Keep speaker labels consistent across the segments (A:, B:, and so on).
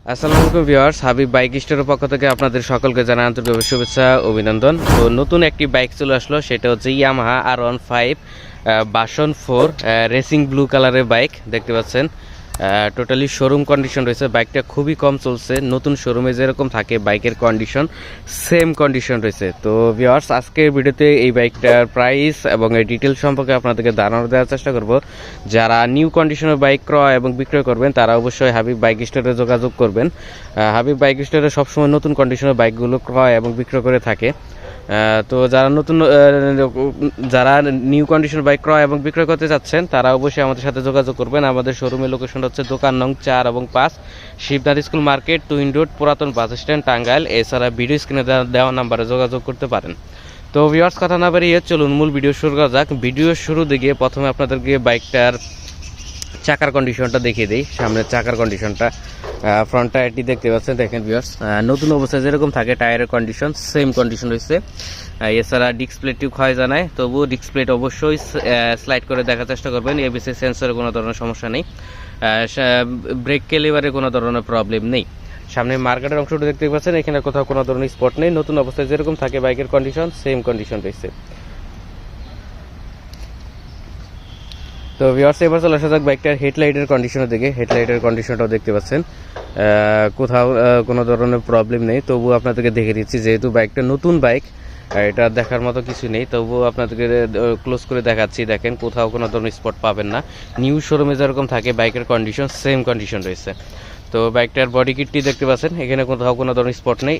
A: আসসালামু আলাইকুম viewers, Habib bike স্টোরের পক্ষ থেকে আপনাদের সকলকে জানাই আন্তরিক শুভেচ্ছা অভিনন্দন। তো নতুন একটি বাইক চলে আসলো, সেটা হচ্ছে Yamaha R15 version 4 racing blue কালারের বাইক দেখতে পাচ্ছেন। টোটালি শোরুম কন্ডিশন রয়েছে, বাইকটা খুবই কম চলছে। নতুন শোরুমে যেরকম থাকে বাইকের কন্ডিশন সেম কন্ডিশন রয়েছে। তো ভিউয়ার্স, আজকের ভিডিওতে এই বাইকটার প্রাইস এবং এই ডিটেল সম্পর্কে আপনাদেরকে ধারণা দেওয়ার চেষ্টা করব। যারা নিউ কন্ডিশনের বাইক ক্রয় এবং বিক্রয় করবেন তারা অবশ্যই হাবিব বাইক স্টোরে যোগাযোগ করবেন। হাবিব বাইক স্টোরে সবসময় নতুন কন্ডিশনের বাইকগুলো ক্রয় এবং বিক্রয় করে থাকে। তো যারা নিউ কন্ডিশন বাইক ক্রয় এবং বিক্রয় করতে চাচ্ছেন তারা অবশ্যই আমাদের সাথে যোগাযোগ করবেন। আমাদের শোরুমের লোকেশন হচ্ছে দোকান নং 4 এবং 5, Shibnath school market, twin road, পুরাতন বাস স্ট্যান্ড, টাঙ্গাইল। এছাড়া ভিডিও স্ক্রিনে দেওয়া নাম্বারে যোগাযোগ করতে পারেন। তো ভিউয়ার্স, কথা না বাড়িয়ে চলুন মূল ভিডিও শুরু করা যাক। ভিডিও শুরু দিকে প্রথমে আপনাদেরকে বাইকটার চাকার কন্ডিশনটা দেখিয়ে দিই। সামনের চাকার কন্ডিশনটা, ফ্রন্ট টায়ারটি দেখতে পাচ্ছেন, দেখেন ভিউয়ার্স, নতুন অবস্থায় যেরকম থাকে টায়ারের কন্ডিশন সেম কন্ডিশন রয়েছে। এছাড়া ডিসপ্লেটিও ক্ষয় জানায়, তবুও ডিসপ্লেট অবশ্যই স্লাইড করে দেখার চেষ্টা করবেন। এবিসি সেন্সরে কোনো ধরনের সমস্যা নেই, ব্রেক ক্যালিবারে কোনো ধরনের প্রবলেম নেই। সামনে মার্কেটের অংশটা দেখতে পাচ্ছেন, এখানে কোথাও কোনো ধরনের স্পট নেই। নতুন অবস্থায় যেরকম থাকে বাইকের কন্ডিশন সেম কন্ডিশন রয়েছে। তো ভিউয়ার্স, এবার চলে আসা যাক বাইকটার হেডলাইটের কন্ডিশনের দিকে। হেডলাইটের কন্ডিশনটাও দেখতে পাচ্ছেন, কোথাও কোনো ধরনের প্রবলেম নেই। তবুও আপনাদেরকে দেখে দিচ্ছি, যেহেতু বাইকটা নতুন বাইক, এটা দেখার মতো কিছু নেই, তবুও আপনাদেরকে ক্লোজ করে দেখাচ্ছি। দেখেন, কোথাও কোনো ধরনের স্পট পাবেন না। নিউ শোরুমে যেরকম থাকে বাইকের কন্ডিশন সেম কন্ডিশন রয়েছে। তো বাইকটার বডি কিটটি দেখতে পাচ্ছেন, এখানে কোথাও কোনো ধরনের স্পট নেই।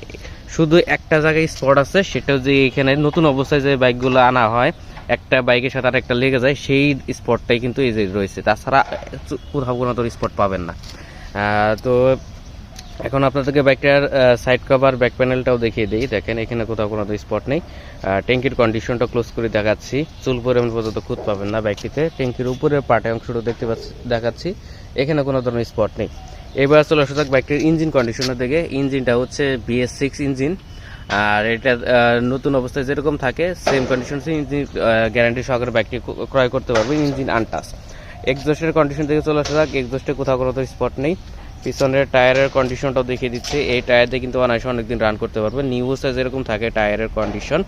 A: শুধু একটা জায়গায় স্পট আছে, সেটাও যে এখানে নতুন অবস্থায় যে বাইকগুলো আনা হয় একটা বাইকের সাথে আর একটা লেগে যায়, সেই স্পটটাই কিন্তু এই যে রয়েছে। তাছাড়া কোথাও কোনো ধরনের স্পট পাবেন না। তো এখন আপনাদেরকে বাইকটার সাইড কভার, ব্যাক প্যানেলটাও দেখিয়ে দিই। দেখেন, এখানে কোথাও কোনো স্পট নেই। ট্যাঙ্কির কন্ডিশনটা ক্লোজ করে দেখাচ্ছি, চুল পরিমাণ পর্যন্ত খুঁত পাবেন না বাইকটিতে। ট্যাঙ্কির উপরের পার্টের অংশটা দেখাচ্ছি, এখানে কোনো ধরনের স্পট নেই। এবার চলে আসা যাক বাইকটির ইঞ্জিন কন্ডিশনের দিকে। ইঞ্জিনটা হচ্ছে BS6 ইঞ্জিন, আর এটা নতুন অবস্থায় যেরকম থাকে সেম কন্ডিশন ইঞ্জিন গ্যারান্টি সহকারে বাইকটি ক্রয় করতে পারবেন, ইঞ্জিন আনটাচ। এক্সজস্টের কন্ডিশন থেকে চলে আসা যাক। এক্সজস্টে কোথাও কোনো স্পট নেই। পিছনের টায়ারের কন্ডিশনটাও দেখিয়ে দিচ্ছে, এই টায়ার দিয়ে কিন্তু অনায়াসে অনেকদিন রান করতে পারবেন। নিউ অবস্থায় যেরকম থাকে টায়ারের কন্ডিশন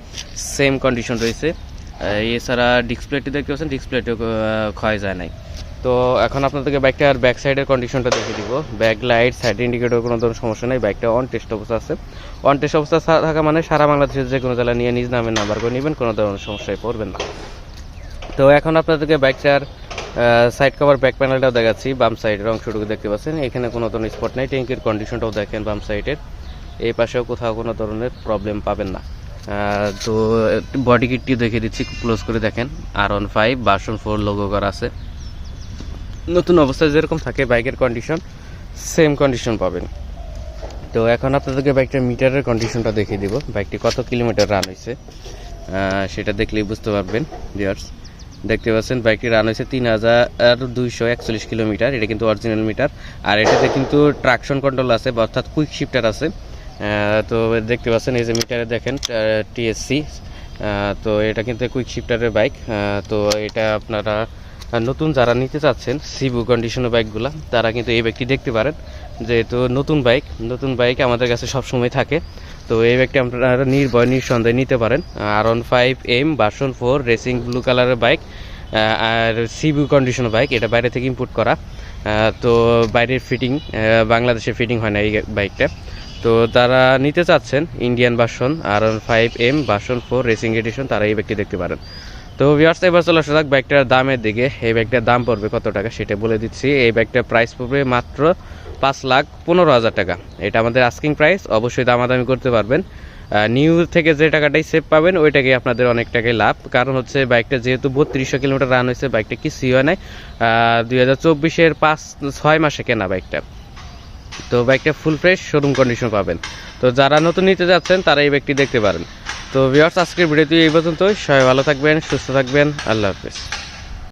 A: সেম কন্ডিশন রয়েছে। এছাড়া ডিসপ্লেটি দেখতে পাচ্ছেন, ডিসপ্লেটিও ক্ষয় যায় নাই। তো এখন আপনাদেরকে বাইকটার ব্যাক সাইডের কন্ডিশনটা দেখিয়ে দিব। ব্যাক লাইট, সাইড ইন্ডিকেটর কোনো ধরনের সমস্যা নেই। বাইকটা অন টেস্ট অবস্থা আছে। অন টেস্ট অবস্থা থাকা মানে সারা বাংলাদেশের যে কোনো জেলা নিয়ে নিজ নামের নাম্বার করে নেবেন, কোনো ধরনের সমস্যায় পড়বেন না। তো এখন আপনাদেরকে বাইকটার সাইড কভার, ব্যাক প্যানেলটাও দেখাচ্ছি। বাম সাইডের অংশটুকু দেখতে পাচ্ছেন, এখানে কোনো ধরনের স্পট নেই। ট্যাঙ্কির কন্ডিশনটাও দেখেন বাম সাইডের, এই পাশেও কোথাও কোনো ধরনের প্রবলেম পাবেন না। তো বডি কিটটি দেখিয়ে দিচ্ছি, ক্লোজ করে দেখেন। R15 ভার্সন 4 লোগো করা আছে। নতুন অবস্থায় যেরকম থাকে বাইকের কন্ডিশন সেম কন্ডিশন পাবেন। তো এখন আপনাদেরকে বাইকটার মিটারের কন্ডিশনটা দেখিয়ে দিব। বাইকটি কত কিলোমিটার রান হয়েছে সেটা দেখলেই বুঝতে পারবেন। ভিউয়ার্স, দেখতে পাচ্ছেন বাইকটি রান হয়েছে 3241 কিলোমিটার। এটা কিন্তু অরিজিনাল মিটার, আর এটাতে কিন্তু ট্রাকশন কন্ট্রোল আছে, অর্থাৎ কুইক শিফটার আছে। তো দেখতে পাচ্ছেন এই যে মিটারে দেখেন TSC। তো এটা কিন্তু কুইক শিফটারের বাইক। তো এটা আপনারা নতুন যারা নিতে চাচ্ছেন সিবু কন্ডিশনের বাইকগুলো, তারা কিন্তু এই বাইকটি দেখতে পারেন। যেহেতু নতুন বাইক আমাদের কাছে সবসময় থাকে, তো এই বাইকটি আপনারা নির্ভয় নিঃসন্দেহে নিতে পারেন। R15M ভার্সন 4 রেসিং ব্লু কালারের বাইক, আর সিবু কন্ডিশনের বাইক। এটা বাইরে থেকে ইম্পোর্ট করা, তো বাইরের ফিটিং, বাংলাদেশে ফিটিং হয় না এই বাইকটা। তো যারা নিতে চাচ্ছেন Indian version R15M version 4 racing addition, তারা এই বাইকটি দেখতে পারেন। তো ভিউয়ার্স, এবার চলে আসা যাক বাইকটার দামের দিকে। এই বাইকটার দাম পড়বে কত টাকা সেটা বলে দিচ্ছি। এই বাইকটার প্রাইস পড়বে মাত্র 5,15,000 টাকা। এটা আমাদের আস্কিং প্রাইস, অবশ্যই দামাদামি করতে পারবেন। নিউ থেকে যে টাকাটাই সেভ পাবেন ওইটাকে আপনাদের অনেক টাকাই লাভ। কারণ হচ্ছে বাইকটা যেহেতু 3200 কিলোমিটার রান হয়েছে, বাইকটা কিছুই হয় নাই। 2024-এর 5-6 মাসে কেনা বাইকটা। তো বাইকটা ফুল ফ্রেশ শোরুম কন্ডিশন পাবেন। তো যারা নতুন নিতে যাচ্ছেন তারা এই বাইকটি দেখতে পারেন। তো ভিউয়ার্স, আজকের ভিডিওটি এই পর্যন্তই। সবাই ভালো থাকবেন, সুস্থ থাকবেন। আল্লাহ হাফেজ।